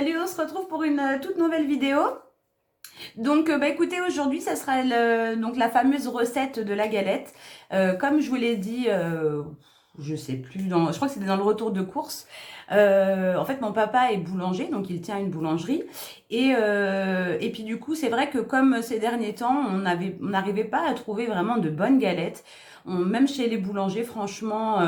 Salut, on se retrouve pour une toute nouvelle vidéo. Donc, écoutez, aujourd'hui, ça sera donc la fameuse recette de la galette. Comme je vous l'ai dit, je sais plus, je crois que c'était dans le retour de course. En fait, mon papa est boulanger, donc il tient une boulangerie. Et puis du coup, c'est vrai que comme ces derniers temps, on n'arrivait pas à trouver vraiment de bonnes galettes. Même chez les boulangers, franchement,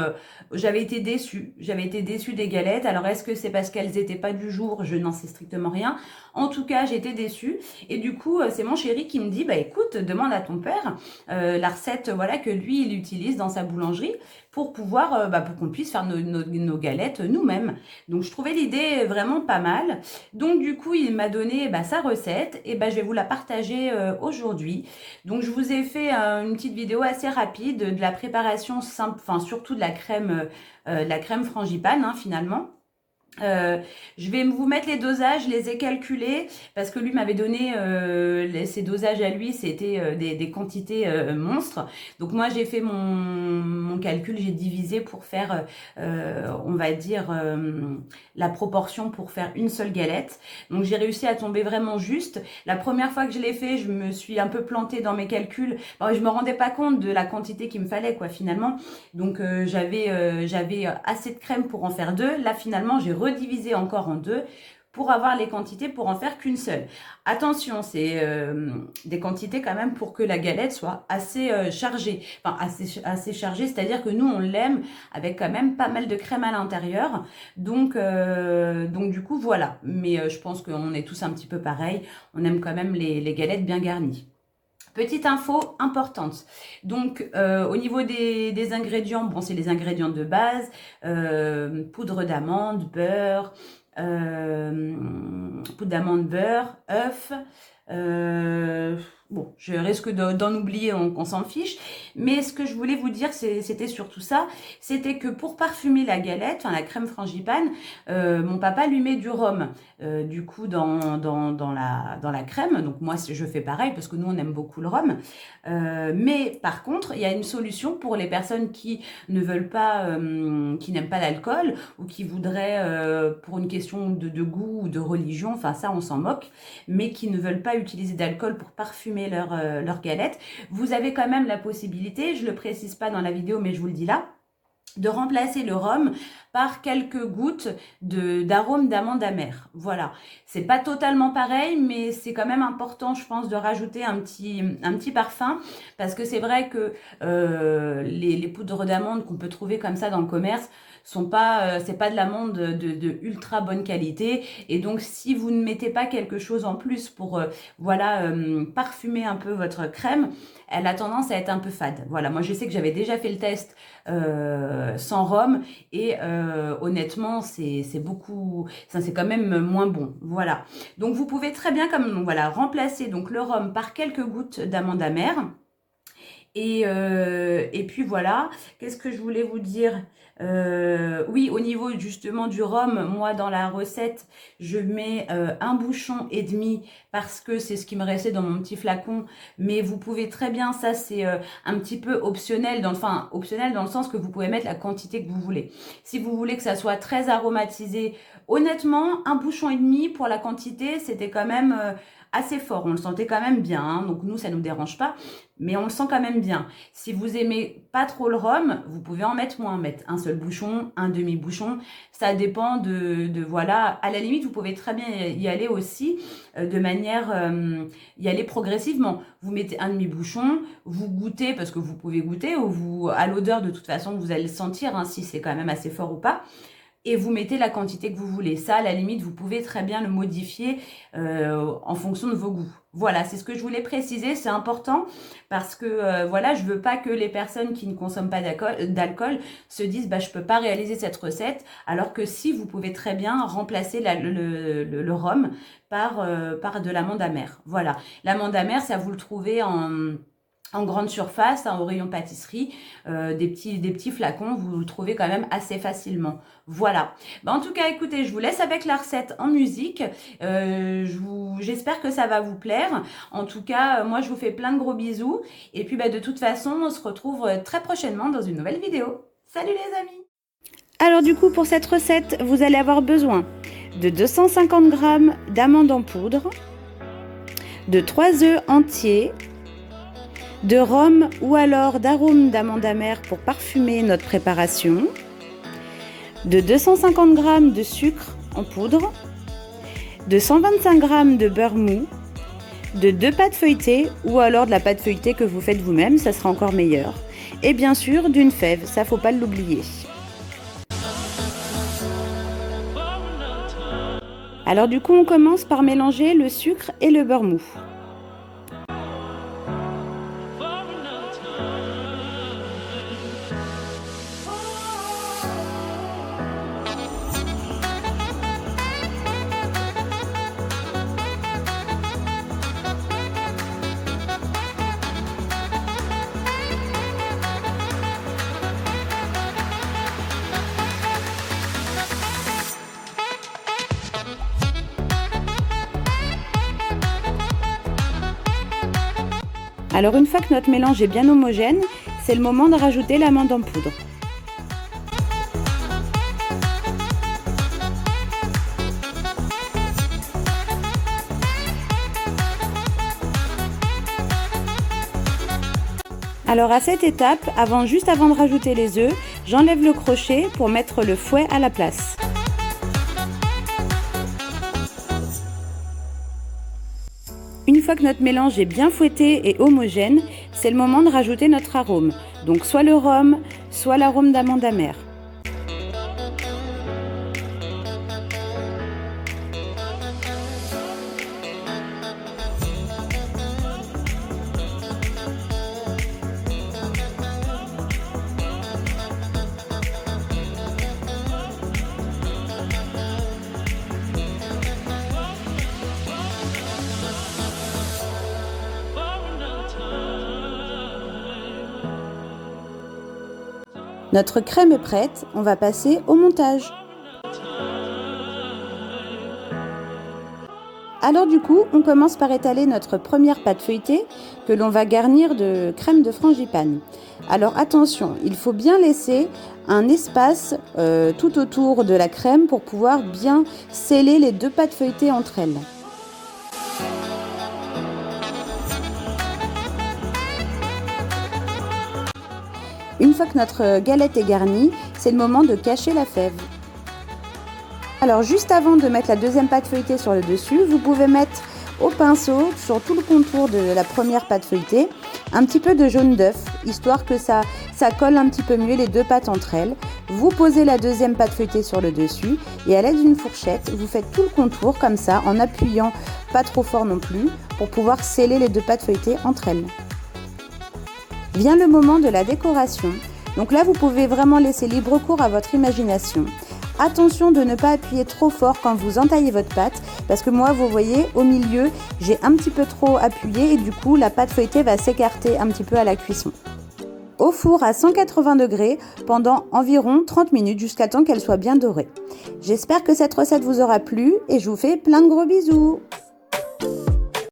j'avais été déçue. J'avais été déçue des galettes. Alors, est-ce que c'est parce qu'elles n'étaient pas du jour? Je n'en sais strictement rien. En tout cas, j'étais déçue. Et du coup, c'est mon chéri qui me dit, bah écoute, demande à ton père la recette, voilà, que lui, il utilise dans sa boulangerie pour pouvoir, pour qu'on puisse faire nos galettes nous-mêmes. Donc, je trouvais l'idée vraiment pas mal. Donc, du coup, il m'a donné sa recette et je vais vous la partager aujourd'hui. Donc, je vous ai fait une petite vidéo assez rapide de la préparation simple, enfin surtout de la crème frangipane, hein, finalement. Je vais vous mettre les dosages, je les ai calculés parce que lui m'avait donné ses dosages à lui, c'était des quantités monstres. Donc moi j'ai fait mon calcul, j'ai divisé pour faire, on va dire, la proportion pour faire une seule galette. Donc j'ai réussi à tomber vraiment juste. La première fois que je l'ai fait, je me suis un peu plantée dans mes calculs. Bon, je me rendais pas compte de la quantité qu'il me fallait, quoi, finalement. Donc j'avais assez de crème pour en faire deux. Là finalement j'ai redivisé encore en deux pour avoir les quantités pour en faire qu'une seule. Attention, c'est des quantités quand même pour que la galette soit assez chargée. Enfin, assez chargée, c'est-à-dire que nous, on l'aime avec quand même pas mal de crème à l'intérieur. Donc du coup, voilà. Mais je pense qu'on est tous un petit peu pareil. On aime quand même les galettes bien garnies. Petite info importante. Donc, au niveau des ingrédients, bon, c'est les ingrédients de base, poudre d'amande, beurre, œuf. Bon, je risque d'en oublier, on s'en fiche. Mais ce que je voulais vous dire, c'était surtout ça. C'était que pour parfumer la galette, enfin la crème frangipane, mon papa lui met du rhum. Du coup, dans la crème. Donc moi, je fais pareil parce que nous, on aime beaucoup le rhum. Mais par contre, il y a une solution pour les personnes qui ne veulent pas, qui n'aiment pas l'alcool ou qui voudraient, pour une question de goût ou de religion, enfin ça, on s'en moque, mais qui ne veulent pas utiliser d'alcool pour parfumer leur galette. Vous avez quand même la possibilité, je ne le précise pas dans la vidéo, mais je vous le dis là, de remplacer le rhum par quelques gouttes d'arôme d'amande amère. Voilà. C'est pas totalement pareil, mais c'est quand même important, je pense, de rajouter un petit parfum, parce que c'est vrai que les poudres d'amande qu'on peut trouver comme ça dans le commerce sont pas, c'est pas de l'amande de ultra bonne qualité, et donc si vous ne mettez pas quelque chose en plus pour parfumer un peu votre crème, elle a tendance à être un peu fade. Voilà, moi je sais que j'avais déjà fait le test sans rhum et honnêtement c'est beaucoup, ça c'est quand même moins bon. Voilà, donc vous pouvez très bien remplacer donc le rhum par quelques gouttes d'amande amère. Et puis voilà, qu'est-ce que je voulais vous dire? Oui, au niveau justement du rhum, moi dans la recette, je mets un bouchon et demi parce que c'est ce qui me restait dans mon petit flacon. Mais vous pouvez très bien, ça c'est un petit peu optionnel, optionnel dans le sens que vous pouvez mettre la quantité que vous voulez. Si vous voulez que ça soit très aromatisé, honnêtement, un bouchon et demi pour la quantité, c'était quand même assez fort. On le sentait quand même bien, hein, donc nous ça nous dérange pas, mais on le sent quand même bien. Si vous aimez pas trop le rhum, vous pouvez en mettre moins, mettre un seul bouchon, un demi-bouchon, ça dépend de voilà. À la limite, vous pouvez très bien y aller aussi de manière y aller progressivement. Vous mettez un demi-bouchon, vous goûtez parce que vous pouvez goûter, ou vous à l'odeur de toute façon vous allez le sentir, hein, si c'est quand même assez fort ou pas. Et vous mettez la quantité que vous voulez. Ça, à la limite, vous pouvez très bien le modifier en fonction de vos goûts. Voilà, c'est ce que je voulais préciser, c'est important parce que voilà, je veux pas que les personnes qui ne consomment pas d'alcool se disent je peux pas réaliser cette recette, alors que si, vous pouvez très bien remplacer le rhum par de l'amande amère. Voilà, l'amande amère, ça vous le trouvez en grande surface, hein, au rayon pâtisserie, des petits flacons, vous le trouvez quand même assez facilement. Voilà. En tout cas, écoutez, je vous laisse avec la recette en musique. J'espère que ça va vous plaire. En tout cas, moi, je vous fais plein de gros bisous. Et puis, de toute façon, on se retrouve très prochainement dans une nouvelle vidéo. Salut les amis! Alors du coup, pour cette recette, vous allez avoir besoin de 250 g d'amandes en poudre, de 3 œufs entiers, de rhum ou alors d'arôme d'amande amère pour parfumer notre préparation, de 250 g de sucre en poudre, de 125 g de beurre mou, de 2 pâtes feuilletées ou alors de la pâte feuilletée que vous faites vous-même, ça sera encore meilleur. Et bien sûr d'une fève, ça faut pas l'oublier. Alors du coup on commence par mélanger le sucre et le beurre mou. Alors une fois que notre mélange est bien homogène, c'est le moment de rajouter l'amande en poudre. Alors à cette étape, juste avant de rajouter les œufs, j'enlève le crochet pour mettre le fouet à la place. Une fois que notre mélange est bien fouetté et homogène, c'est le moment de rajouter notre arôme. Donc soit le rhum, soit l'arôme d'amande amère. Notre crème est prête, on va passer au montage. Alors du coup, on commence par étaler notre première pâte feuilletée que l'on va garnir de crème de frangipane. Alors attention, il faut bien laisser un espace tout autour de la crème pour pouvoir bien sceller les 2 pâtes feuilletées entre elles. Une fois que notre galette est garnie, c'est le moment de cacher la fève. Alors juste avant de mettre la deuxième pâte feuilletée sur le dessus, vous pouvez mettre au pinceau, sur tout le contour de la première pâte feuilletée, un petit peu de jaune d'œuf, histoire que ça colle un petit peu mieux les 2 pâtes entre elles. Vous posez la deuxième pâte feuilletée sur le dessus et à l'aide d'une fourchette, vous faites tout le contour comme ça, en appuyant pas trop fort non plus, pour pouvoir sceller les 2 pâtes feuilletées entre elles. Vient le moment de la décoration. Donc là, vous pouvez vraiment laisser libre cours à votre imagination. Attention de ne pas appuyer trop fort quand vous entaillez votre pâte, parce que moi, vous voyez, au milieu, j'ai un petit peu trop appuyé et du coup, la pâte feuilletée va s'écarter un petit peu à la cuisson. Au four à 180 degrés pendant environ 30 minutes jusqu'à temps qu'elle soit bien dorée. J'espère que cette recette vous aura plu et je vous fais plein de gros bisous.